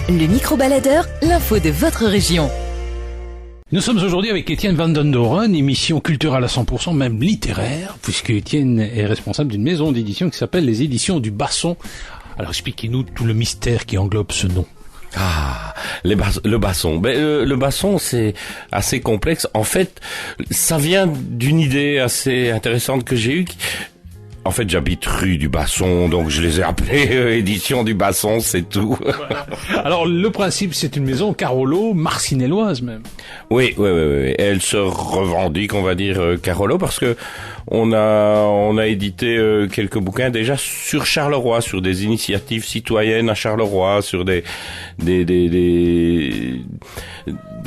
Le micro-baladeur, l'info de votre région. Nous sommes aujourd'hui avec Étienne Van den Doren, émission culturelle à 100%, même littéraire, puisque Étienne est responsable d'une maison d'édition qui s'appelle les Éditions du Basson. Alors expliquez-nous tout le mystère qui englobe ce nom. Le basson. Le basson, c'est assez complexe. En fait, ça vient d'une idée assez intéressante que j'ai eue. En fait, j'habite rue du Basson, donc je les ai appelés Édition du Basson, c'est tout. Voilà. Alors, le principe, c'est une maison Carolo, marcinelloise même. Oui. Elle se revendique, on va dire, Carolo, parce que on a édité quelques bouquins déjà sur Charleroi, sur des initiatives citoyennes à Charleroi, sur des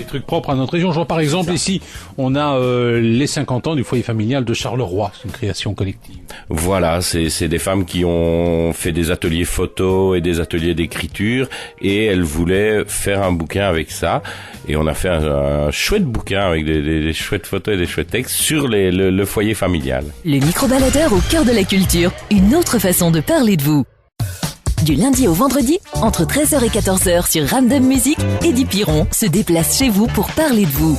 trucs propres à notre région. Genre, par exemple, ici, on a les 50 ans du foyer familial de Charleroi. C'est une création collective. Voilà, c'est des femmes qui ont fait des ateliers photos et des ateliers d'écriture, et elles voulaient faire un bouquin avec ça. Et on a fait un chouette bouquin avec des chouettes photos et des chouettes textes sur le foyer familial. Le micro-baladeur au cœur de la culture, une autre façon de parler de vous. Du lundi au vendredi, entre 13h et 14h sur Random Music, Eddie Piron se déplace chez vous pour parler de vous.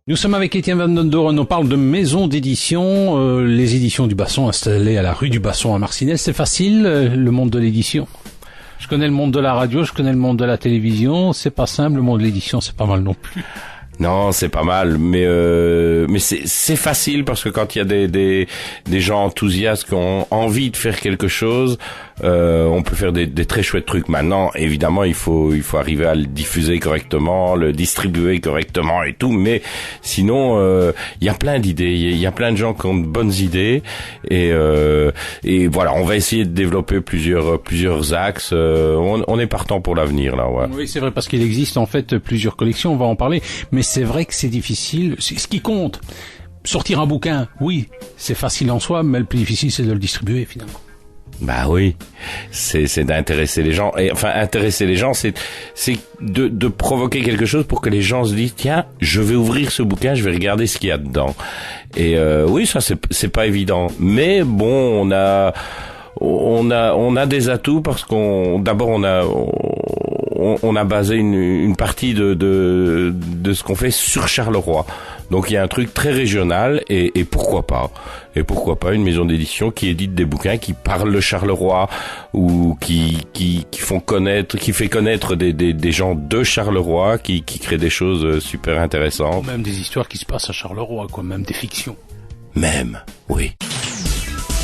Nous sommes avec Étienne Van den Doren, on parle de maison d'édition, les éditions du Basson installées à la rue du Basson à Marcinelle. C'est facile, le monde de l'édition? Je connais le monde de la radio, je connais le monde de la télévision, c'est pas simple, le monde de l'édition c'est pas mal non plus. Non, c'est pas mal, mais c'est facile parce que quand il y a des gens enthousiastes qui ont envie de faire quelque chose, on peut faire des très chouettes trucs. Maintenant, évidemment, il faut arriver à le diffuser correctement, le distribuer correctement et tout, mais sinon, il y a plein d'idées, il y a plein de gens qui ont de bonnes idées, et voilà, on va essayer de développer plusieurs axes. On est partant pour l'avenir là, ouais. Oui, c'est vrai, parce qu'il existe en fait plusieurs collections, on va en parler, mais c'est vrai que c'est difficile, c'est ce qui compte. Sortir un bouquin, oui, c'est facile en soi, mais le plus difficile c'est de le distribuer finalement. Bah oui, c'est d'intéresser les gens. Et enfin, intéresser les gens, c'est de provoquer quelque chose pour que les gens se disent, tiens, je vais ouvrir ce bouquin, je vais regarder ce qu'il y a dedans. Et oui, ça c'est pas évident, mais bon, on a des atouts parce on a basé une partie de ce qu'on fait sur Charleroi. Donc il y a un truc très régional, et pourquoi pas une maison d'édition qui édite des bouquins qui parlent de Charleroi, ou qui fait connaître des gens de Charleroi, qui créent des choses super intéressantes. Même des histoires qui se passent à Charleroi, quoi, même des fictions. Même, oui.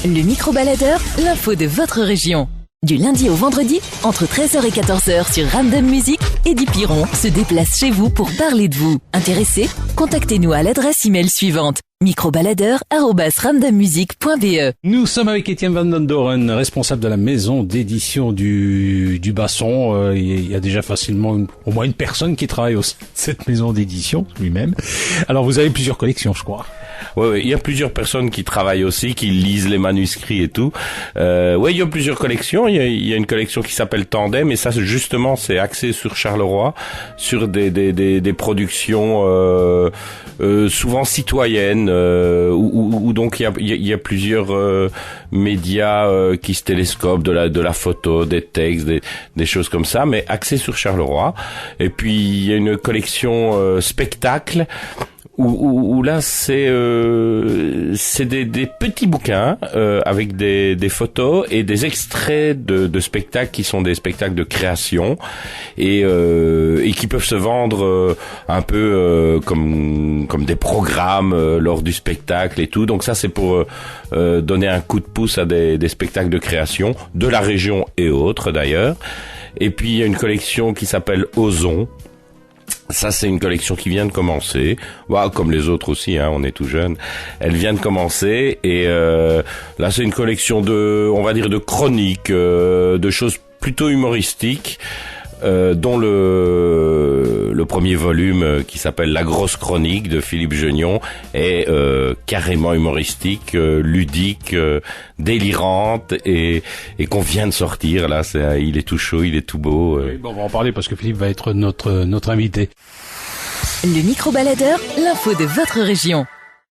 Le micro-baladeur, l'info de votre région. Du lundi au vendredi, entre 13h et 14h sur Random Music, Eddie Piron se déplace chez vous pour parler de vous. Intéressé? Contactez-nous à l'adresse email suivante: microbaladeur@randommusic.be. Nous sommes avec Étienne Van den Doren, responsable de la maison d'édition du Basson. Il y a déjà facilement au moins une personne qui travaille au sein de cette maison d'édition, lui-même. Alors vous avez plusieurs collections, je crois. Ouais, il y a plusieurs personnes qui travaillent aussi, qui lisent les manuscrits et tout. Il y a plusieurs collections. Il y a une collection qui s'appelle Tandem, et ça, justement, c'est axé sur Charleroi, sur des productions souvent citoyennes, où donc il y a plusieurs médias qui se télescopent, de la photo, des textes, des choses comme ça, mais axé sur Charleroi. Et puis il y a une collection spectacle, où là c'est des petits bouquins avec des photos et des extraits de spectacles qui sont des spectacles de création, et qui peuvent se vendre un peu comme des programmes lors du spectacle et tout. Donc ça, c'est pour donner un coup de pouce à des spectacles de création de la région et autres d'ailleurs. Et puis il y a une collection qui s'appelle Ozon. Ça, c'est une collection qui vient de commencer. Bah, comme les autres aussi, hein, on est tout jeune. Elle vient de commencer, et là, c'est une collection on va dire, de chroniques, de choses plutôt humoristiques, dont le premier volume qui s'appelle La Grosse Chronique de Philippe Genion est carrément humoristique, ludique, délirante, et qu'on vient de sortir là. Il est tout chaud, il est tout beau. Oui, bon, on va en parler parce que Philippe va être notre invité. Le micro-baladeur, l'info de votre région.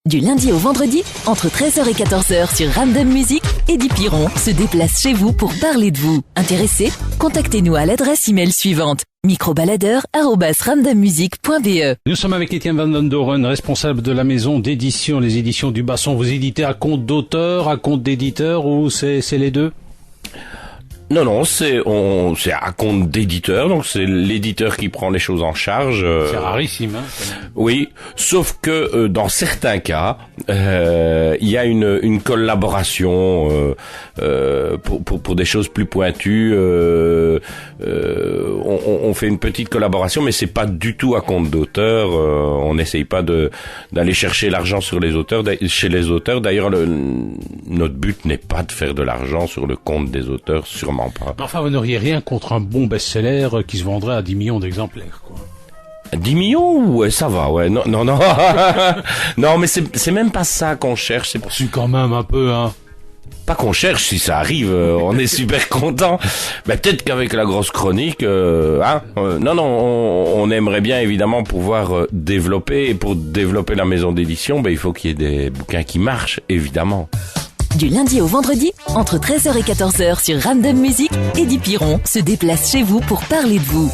Du lundi au vendredi, entre 13h et 14h sur Random Music, Eddie Piron se déplace chez vous pour parler de vous. Intéressé? Contactez-nous à l'adresse email suivante: microbaladeur@randommusic.be. Nous sommes avec Étienne Van den Doren, responsable de la maison d'édition, les éditions du Basson. Vous éditez à compte d'auteur, à compte d'éditeur, ou c'est les deux? Non, c'est à compte d'éditeur, donc c'est l'éditeur qui prend les choses en charge. C'est rarissime, hein, quand même. Oui, sauf que dans certains cas, il y a une collaboration pour des choses plus pointues. On fait une petite collaboration, mais c'est pas du tout à compte d'auteur. On n'essaye pas d'aller chercher l'argent chez les auteurs. D'ailleurs, notre but n'est pas de faire de l'argent sur le compte des auteurs, sûrement pas. Enfin, vous n'auriez rien contre un bon best-seller qui se vendrait à 10 millions d'exemplaires, quoi. 10 millions? Ouais, ça va, ouais. Non. Non, mais c'est même pas ça qu'on cherche. C'est quand même un peu, hein. Pas qu'on cherche, si ça arrive, on est super content. Mais peut-être qu'avec la grosse chronique, on aimerait bien évidemment pouvoir développer. Et pour développer la maison d'édition, il faut qu'il y ait des bouquins qui marchent, évidemment. Du lundi au vendredi, entre 13h et 14h sur Random Music, Eddie Piron se déplace chez vous pour parler de vous.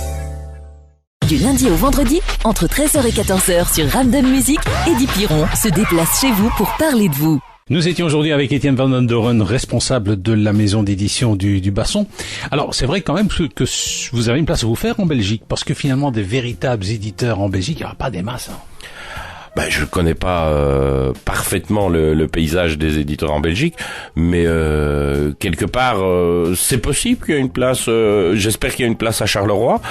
Du lundi au vendredi, entre 13h et 14h sur Random Music, Eddie Piron se déplace chez vous pour parler de vous. Nous étions aujourd'hui avec Étienne Van den Doren, responsable de la maison d'édition du Basson. Alors, c'est vrai quand même que vous avez une place à vous faire en Belgique, parce que finalement, des véritables éditeurs en Belgique, il n'y aura pas des masses, hein. Je connais pas parfaitement le paysage des éditeurs en Belgique, mais quelque part c'est possible qu'il y ait une place. J'espère qu'il y a une place à Charleroi,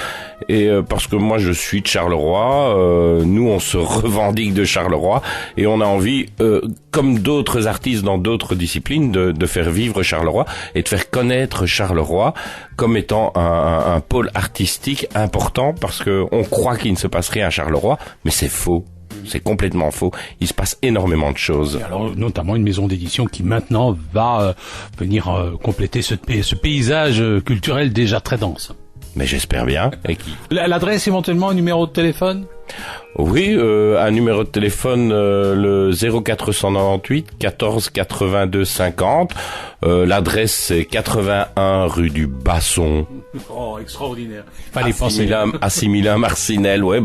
et parce que moi je suis de Charleroi. Nous on se revendique de Charleroi et on a envie, comme d'autres artistes dans d'autres disciplines, de faire vivre Charleroi et de faire connaître Charleroi comme étant un pôle artistique important, parce que on croit qu'il ne se passe rien à Charleroi, mais c'est faux. C'est complètement faux. Il se passe énormément de choses. Et alors, notamment une maison d'édition qui maintenant va venir compléter ce paysage culturel déjà très dense. Mais j'espère bien. L'adresse, éventuellement, un numéro de téléphone? Oui, un numéro de téléphone, le 0498 14 82 50. L'adresse, c'est 81 rue du Basson. Oh, extraordinaire. Fallait penser. À 6001 Marcinelle. Ouais,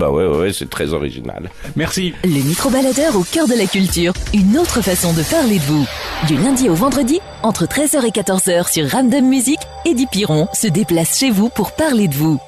c'est très original. Merci. Le micro-baladeur au cœur de la culture. Une autre façon de parler de vous. Du lundi au vendredi, entre 13h et 14h sur Random Music, Eddie Piron se déplace chez vous pour parler de vous.